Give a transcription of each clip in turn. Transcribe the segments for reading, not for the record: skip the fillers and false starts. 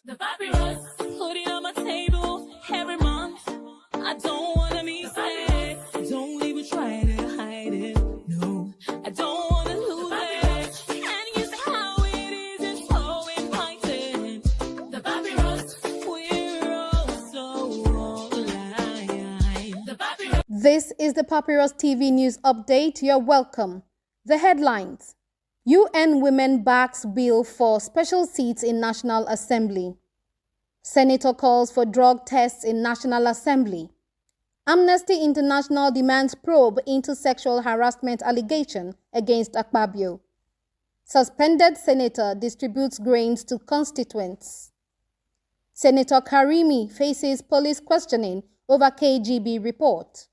The papyrus, putting on my table every month. I don't wanna be sad. Don't even try to hide it. No, I don't wanna lose it. And you say how it is, it's so inviting. The papyrus, we're all so alive. The papyrus. This is the Papyrus TV News Update. You're welcome. The headlines. UN Women backs bill for special seats in National Assembly. Senator calls for drug tests in National Assembly. Amnesty International demands probe into sexual harassment allegation against Akpabio. Suspended senator distributes grains to constituents. Senator Karimi faces police questioning over KGB report.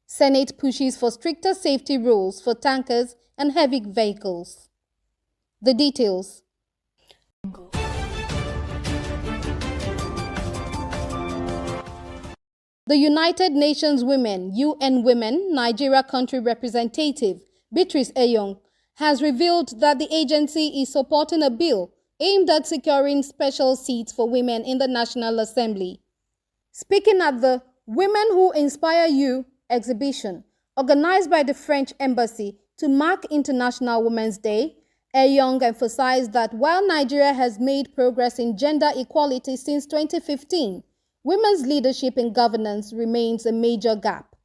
Senate pushes for stricter safety rules for tankers and heavy vehicles. The details. The United Nations Women, UN Women, Nigeria country representative Beatrice Eyong has revealed that the agency is supporting a bill aimed at securing special seats for women in the National Assembly. Speaking at the Women Who Inspire You exhibition organized by the French Embassy to mark International Women's Day, Eyong emphasized that while Nigeria has made progress in gender equality since 2015, women's leadership in governance remains a major gap.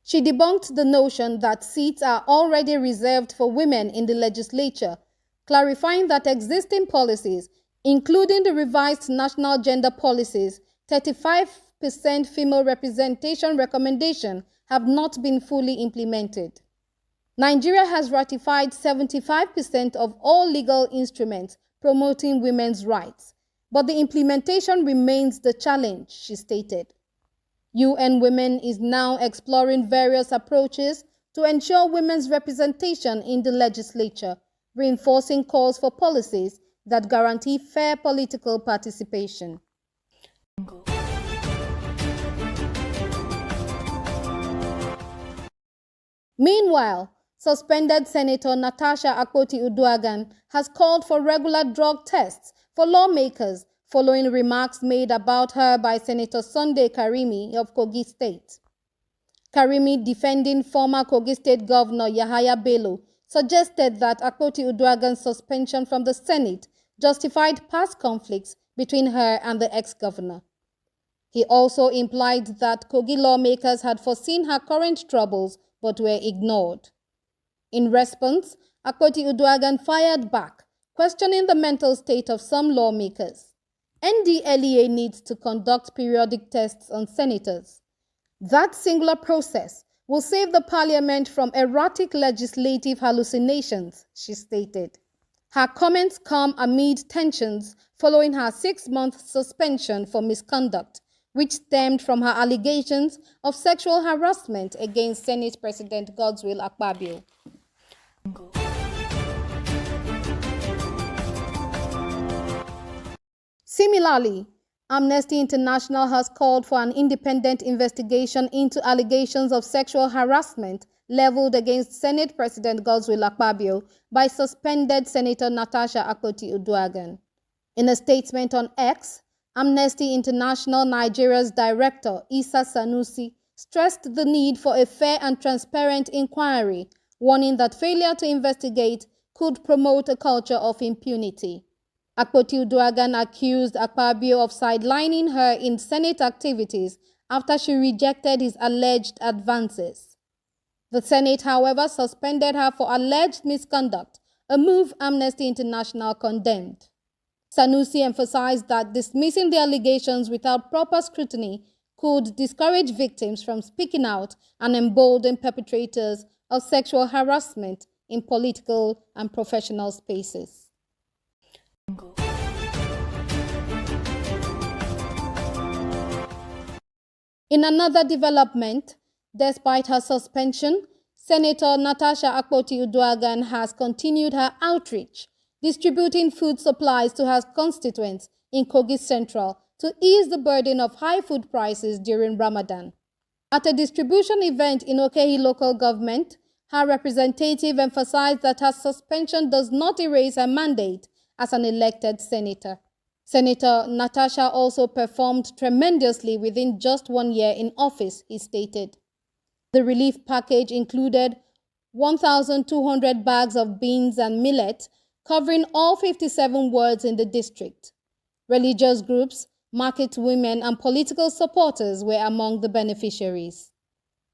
She debunked the notion that seats are already reserved for women in the legislature, clarifying that existing policies, including the revised national gender policies, 35% female representation recommendation, have not been fully implemented. Nigeria has ratified 75% of all legal instruments promoting women's rights, but the implementation remains the challenge, she stated. UN Women is now exploring various approaches to ensure women's representation in the legislature, reinforcing calls for policies that guarantee fair political participation. Meanwhile, suspended Senator Natasha Akpoti-Uduaghan has called for regular drug tests for lawmakers following remarks made about her by Senator Sunday Karimi of Kogi State. Karimi, defending former Kogi State Governor Yahaya Bello, suggested that Akpoti-Uduaghan's suspension from the Senate justified past conflicts between her and the ex-governor. He also implied that Kogi lawmakers had foreseen her current troubles but were ignored. In response, Akpoti-Uduaghan fired back, questioning the mental state of some lawmakers. NDLEA needs to conduct periodic tests on senators. That singular process will save the parliament from erratic legislative hallucinations, she stated. Her comments come amid tensions following her 6-month suspension for misconduct, which stemmed from her allegations of sexual harassment against Senate President Godswill Akpabio. Similarly, Amnesty International has called for an independent investigation into allegations of sexual harassment leveled against Senate President Godswill Akpabio by suspended Senator Natasha Akpoti-Uduaghan. In a statement on X, Amnesty International Nigeria's director, Isa Sanusi, stressed the need for a fair and transparent inquiry, warning that failure to investigate could promote a culture of impunity. Akpoti-Uduaghan accused Akpabio of sidelining her in Senate activities after she rejected his alleged advances. The Senate, however, suspended her for alleged misconduct, a move Amnesty International condemned. Sanusi emphasized that dismissing the allegations without proper scrutiny could discourage victims from speaking out and embolden perpetrators of sexual harassment in political and professional spaces. In another development, despite her suspension, Senator Natasha Akpoti-Uduaghan has continued her outreach, distributing food supplies to her constituents in Kogi Central to ease the burden of high food prices during Ramadan. At a distribution event in Okehi local government, her representative emphasized that her suspension does not erase her mandate as an elected senator. Senator Natasha also performed tremendously within just 1 year in office, he stated. The relief package included 1,200 bags of beans and millet, covering all 57 wards in the district. Religious groups, market women, and political supporters were among the beneficiaries.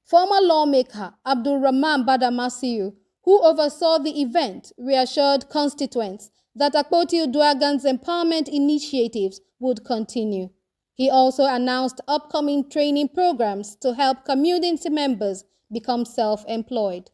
Former lawmaker Abdul Rahman Badamasiu, who oversaw the event, reassured constituents that Akpoti Uduaghan's empowerment initiatives would continue. He also announced upcoming training programs to help community members become self-employed.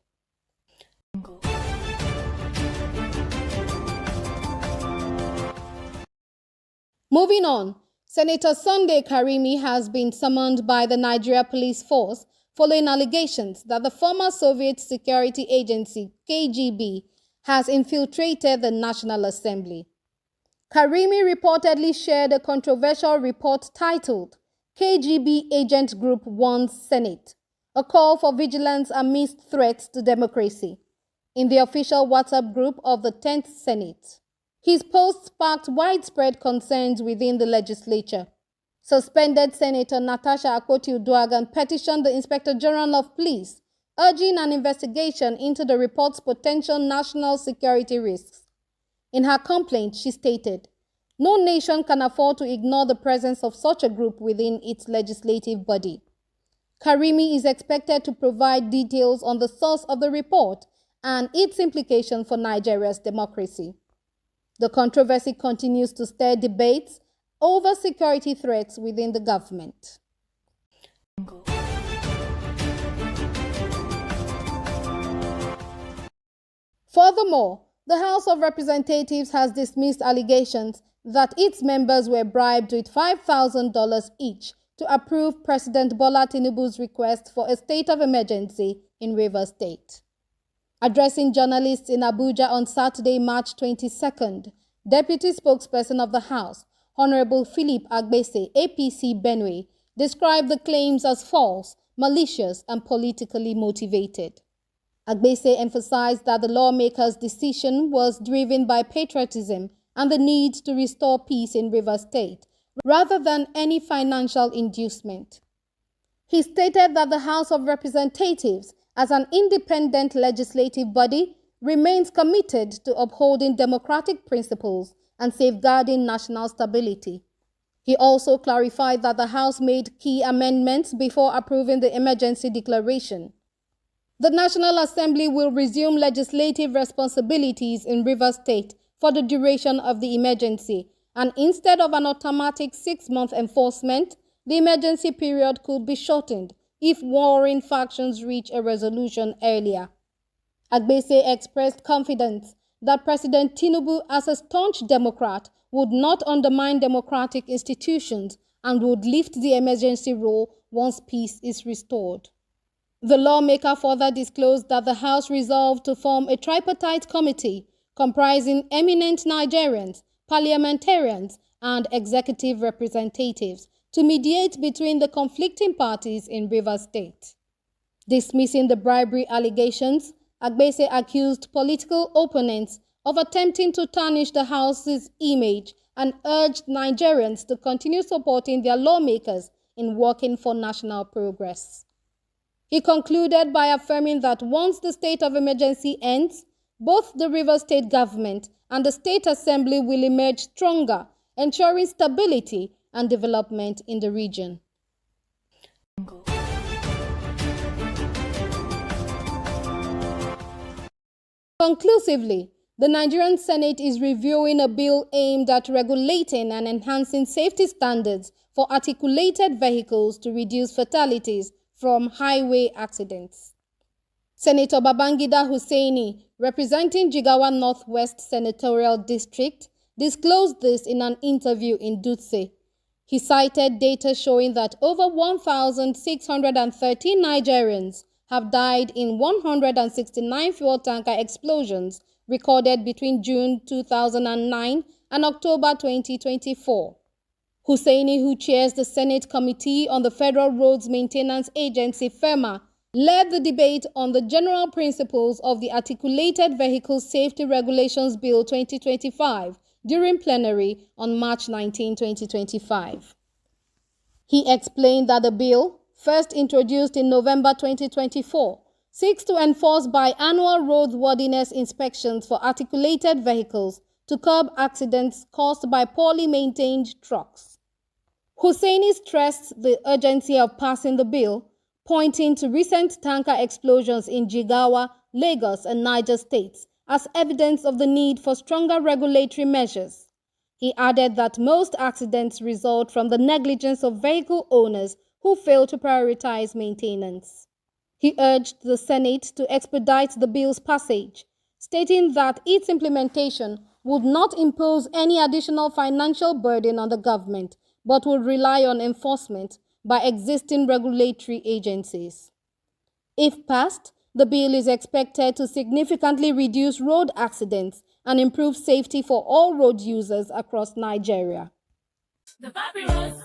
Moving on, Senator Sunday Karimi has been summoned by the Nigeria Police Force following allegations that the former Soviet security agency, KGB, has infiltrated the National Assembly. Karimi reportedly shared a controversial report titled, KGB Agent Group Warns Senate, a call for vigilance amidst threats to democracy, in the official WhatsApp group of the 10th Senate. His post sparked widespread concerns within the legislature. Suspended Senator Natasha Akpoti-Uduaghan petitioned the Inspector General of Police, urging an investigation into the report's potential national security risks. In her complaint, she stated, "No nation can afford to ignore the presence of such a group within its legislative body." Karimi is expected to provide details on the source of the report and its implication for Nigeria's democracy. The controversy continues to stir debates over security threats within the government. Furthermore, the House of Representatives has dismissed allegations that its members were bribed with $5,000 each to approve President Bola Tinubu's request for a state of emergency in Rivers State. Addressing journalists in Abuja on Saturday, March 22nd, Deputy Spokesperson of the House, Honorable Philip Agbese, APC Benue, described the claims as false, malicious, and politically motivated. Agbese emphasized that the lawmakers' decision was driven by patriotism and the need to restore peace in Rivers State, rather than any financial inducement. He stated that the House of Representatives, as an independent legislative body, remains committed to upholding democratic principles and safeguarding national stability. He also clarified that the House made key amendments before approving the emergency declaration. The National Assembly will resume legislative responsibilities in Rivers State for the duration of the emergency, and instead of an automatic 6-month enforcement, the emergency period could be shortened if warring factions reach a resolution earlier. Agbese expressed confidence that President Tinubu, as a staunch Democrat, would not undermine democratic institutions and would lift the emergency rule once peace is restored. The lawmaker further disclosed that the House resolved to form a tripartite committee comprising eminent Nigerians, parliamentarians, and executive representatives to mediate between the conflicting parties in Rivers State. Dismissing the bribery allegations, Agbese accused political opponents of attempting to tarnish the House's image and urged Nigerians to continue supporting their lawmakers in working for national progress. He concluded by affirming that once the state of emergency ends, both the Rivers State government and the State Assembly will emerge stronger, ensuring stability and development in the region. Conclusively, the Nigerian Senate is reviewing a bill aimed at regulating and enhancing safety standards for articulated vehicles to reduce fatalities from highway accidents. Senator Babangida Hussaini, representing Jigawa Northwest Senatorial District, disclosed this in an interview in Dutse. He cited data showing that over 1,613 Nigerians have died in 169 fuel tanker explosions recorded between June 2009 and October 2024. Hussaini, who chairs the Senate Committee on the Federal Roads Maintenance Agency, FEMA, led the debate on the general principles of the Articulated Vehicle Safety Regulations Bill 2025 during plenary on March 19, 2025. He explained that the bill, first introduced in November 2024, seeks to enforce biannual roadworthiness inspections for articulated vehicles to curb accidents caused by poorly maintained trucks. Hussaini stressed the urgency of passing the bill, pointing to recent tanker explosions in Jigawa, Lagos, and Niger states as evidence of the need for stronger regulatory measures. He added that most accidents result from the negligence of vehicle owners who fail to prioritize maintenance. He urged the Senate to expedite the bill's passage, stating that its implementation would not impose any additional financial burden on the government, but would rely on enforcement by existing regulatory agencies. If passed, the bill is expected to significantly reduce road accidents and improve safety for all road users across Nigeria. The papyrus,